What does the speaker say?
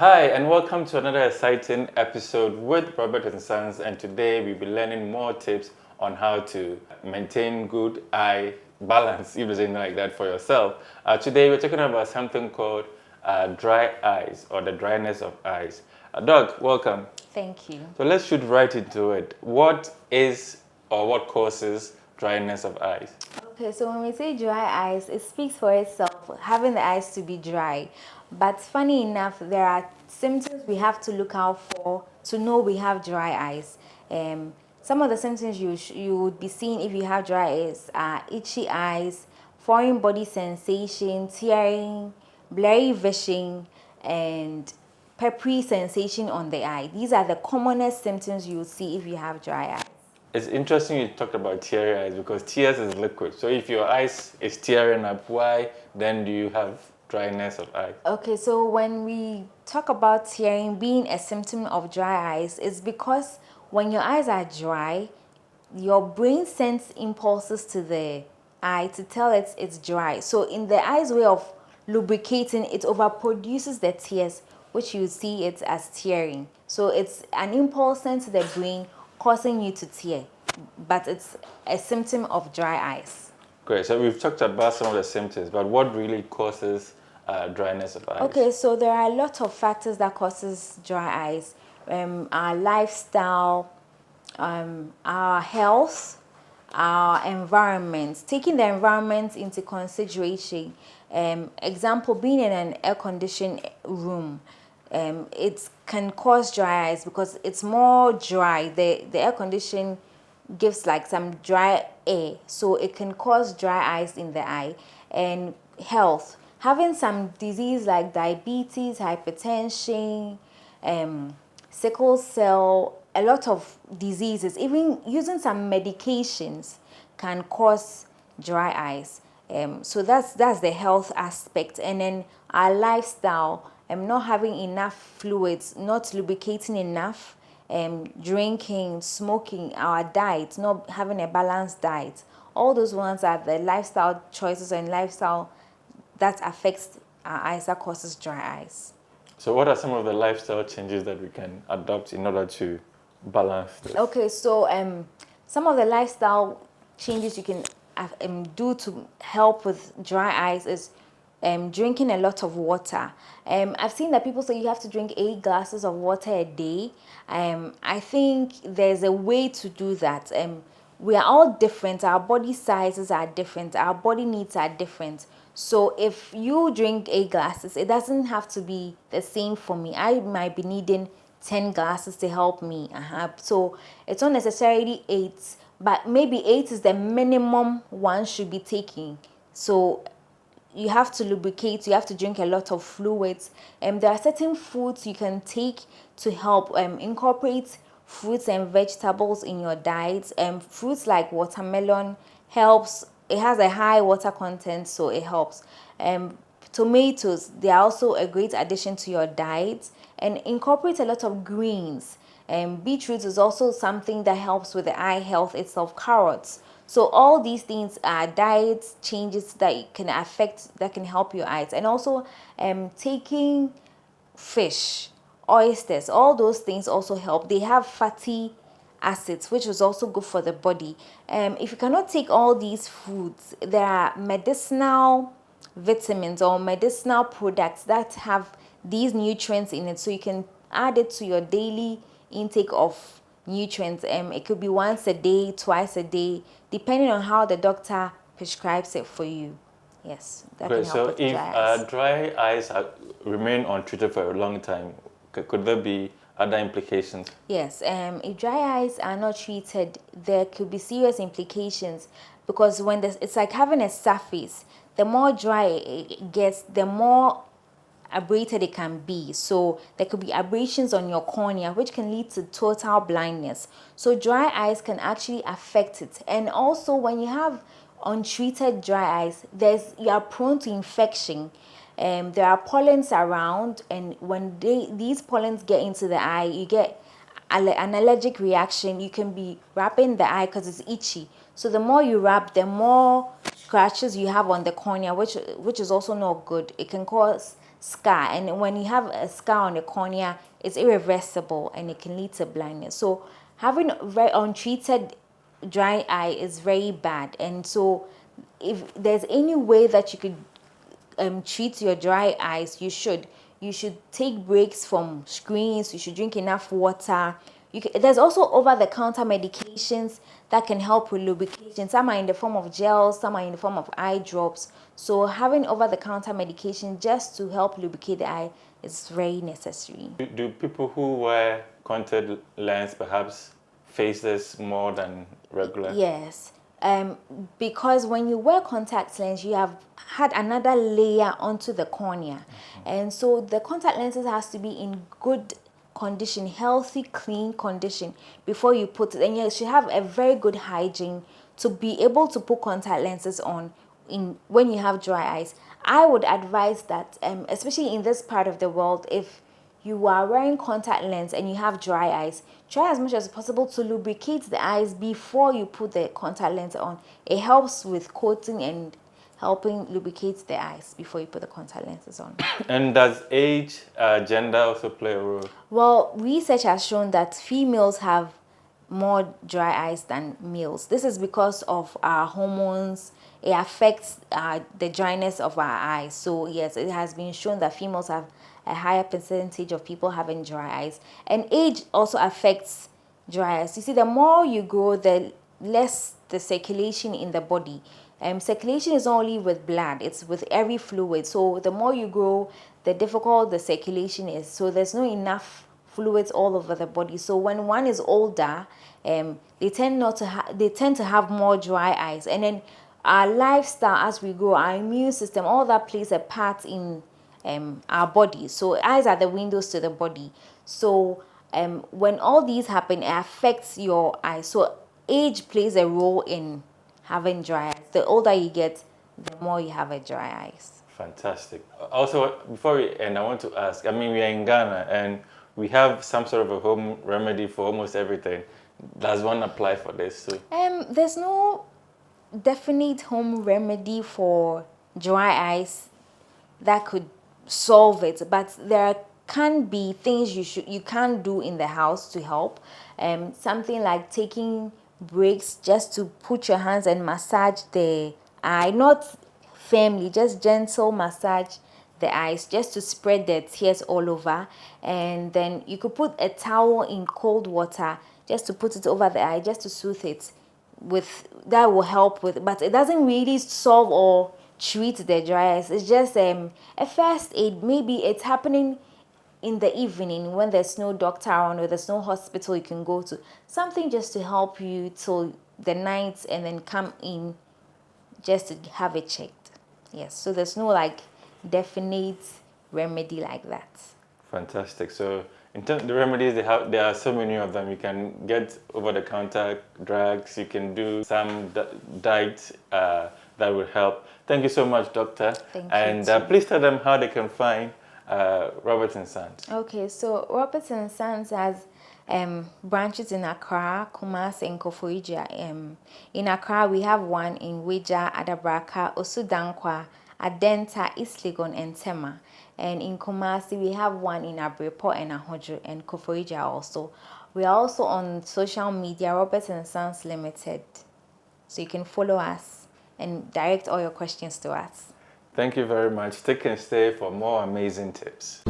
Hi, and welcome to another exciting episode with Robert and Sons. And today we'll be learning more tips on how to maintain good eye balance, if there's anything like that for yourself. Today we're talking about something called dry eyes or the dryness of eyes. Doug, welcome. Thank you. So let's shoot right into it. What is or what causes dryness of eyes? Okay, so when we say dry eyes, it speaks for itself, having the eyes to be dry. But funny enough, there are symptoms we have to look out for to know we have dry eyes. Some of the symptoms you would be seeing if you have dry eyes are itchy eyes, foreign body sensation, tearing, blurry vision, and peppery sensation on the eye. These are the commonest symptoms you will see if you have dry eyes. It's interesting you talked about teary eyes because tears is liquid. So if your eyes is tearing up, why then do you have dryness of eye? Okay, so when we talk about tearing being a symptom of dry eyes, it's because when your eyes are dry, your brain sends impulses to the eye to tell it it's dry. So in the eye's way of lubricating, it overproduces the tears, which you see it as tearing. So it's an impulse sent to the brain causing you to tear, but it's a symptom of dry eyes. Great. So we've talked about some of the symptoms, but what really causes dryness of eyes? Okay, so there are a lot of factors that causes dry eyes. Our lifestyle, our health, our environment. Taking the environment into consideration, example, being in an air-conditioned room, it can cause dry eyes because it's more dry. The air condition gives like some dry air, so it can cause dry eyes in the eye. And health, having some disease like diabetes, hypertension, sickle cell, a lot of diseases, even using some medications can cause dry eyes. So that's the health aspect. And then our lifestyle, not having enough fluids, not lubricating enough, drinking, smoking, our diet, not having a balanced diet. All those ones are the lifestyle choices and lifestyle that affects our eyes, that causes dry eyes. So what are some of the lifestyle changes that we can adopt in order to balance this? Okay, so some of the lifestyle changes you can do to help with dry eyes is drinking a lot of water. I've seen that people say you have to drink 8 glasses of water a day. I think there's a way to do that. We are all different. Our body sizes are different. Our body needs are different. So if you drink 8 glasses, it doesn't have to be the same for me. I might be needing 10 glasses to help me. So it's not necessarily 8, but maybe 8 is the minimum one should be taking. So you have to lubricate, you have to drink a lot of fluids. There are certain foods you can take to help incorporate fruits and vegetables in your diet. Fruits like watermelon helps. It has a high water content, so it helps. Tomatoes, they are also a great addition to your diet. And incorporate a lot of greens. Beetroot is also something that helps with the eye health itself. Carrots. So all these things are diet changes that can affect, that can help your eyes. And also taking fish, oysters, all those things also help. They have fatty acids, which is also good for the body. If you cannot take all these foods, there are medicinal vitamins or medicinal products that have these nutrients in it, so you can add it to your daily intake of nutrients. It could be once a day, twice a day, depending on how the doctor prescribes it for you. Yes, that Great. can help So with if dry eyes. dry eyes remain untreated for a long time, could there be other implications? Yes, if dry eyes are not treated, there could be serious implications because when it's like having a surface. The more dry it gets, the more abraded it can be. So there could be abrasions on your cornea, which can lead to total blindness. So dry eyes can actually affect it. And also when you have untreated dry eyes, you are prone to infection. There are pollens around, and when these pollens get into the eye, you get an allergic reaction. You can be wrapping the eye because it's itchy. So the more you wrap, the more scratches you have on the cornea, which is also not good. It can cause scar, and when you have a scar on the cornea, it's irreversible and it can lead to blindness. So having very untreated dry eye is very bad. And so if there's any way that you could treat your dry eyes, you should take breaks from screens, you should drink enough water. There's also over-the-counter medications that can help with lubrication. Some are in the form of gels, some are in the form of eye drops. So having over-the-counter medication just to help lubricate the eye is very necessary. Do people who wear contact lens perhaps face this more than regular? Yes. Because when you wear contact lens, you have had another layer onto the cornea. And so the contact lenses has to be in good condition, healthy, clean condition before you put it. And you should have a very good hygiene to be able to put contact lenses on when you have dry eyes. I would advise that, especially in this part of the world, if you are wearing contact lens and you have dry eyes, try as much as possible to lubricate the eyes before you put the contact lens on. It helps with coating and helping lubricate the eyes before you put the contact lenses on. And does age, gender also play a role? Well, research has shown that females have more dry eyes than males. This is because of our hormones. It affects the dryness of our eyes. So yes, it has been shown that females have a higher percentage of people having dry eyes. And age also affects dry eyes. You see, the more you grow, the less the circulation in the body. Circulation is not only with blood, it's with every fluid. So the more you grow, the difficult the circulation is. So there's not enough fluids all over the body. So when one is older, they tend to have more dry eyes. And then our lifestyle as we grow, our immune system, all that plays a part in our body. So eyes are the windows to the body. So when all these happen, it affects your eyes. So age plays a role in having dry eyes. The older you get, the more you have a dry eyes. Fantastic. Also, before we end, I want to ask, I mean, we are in Ghana and we have some sort of a home remedy for almost everything. Does one apply for this too? There's no definite home remedy for dry eyes that could solve it, but there can be things you can do in the house to help. Something like taking breaks just to put your hands and massage the eye, not firmly, just gentle massage the eyes, just to spread the tears all over. And then you could put a towel in cold water just to put it over the eye, just to soothe it. That will help with, but it doesn't really solve or treat the dry eyes. It's just a first aid. Maybe it's happening in the evening when there's no doctor around or there's no hospital you can go to. Something just to help you till the night and then come in just to have it checked. Yes, so there's no like definite remedy like that. Fantastic. So in terms of the remedies, there are so many of them. You can get over-the-counter drugs. You can do some diet that will help. Thank you so much, Doctor. Thank you. And please tell them how they can find Roberts & Sons. Okay, so Roberts & Sons has branches in Accra, Kumasi, and Koforidua. In Accra, we have one in Wija, Adabraka, Osudankwa, Adenta, East Legon, and Tema. And in Kumasi, we have one in Abripo and Ahojo and Koforidua also. We are also on social media, Roberts & Sons Limited. So you can follow us and direct all your questions to us. Thank you very much. Stick and stay for more amazing tips.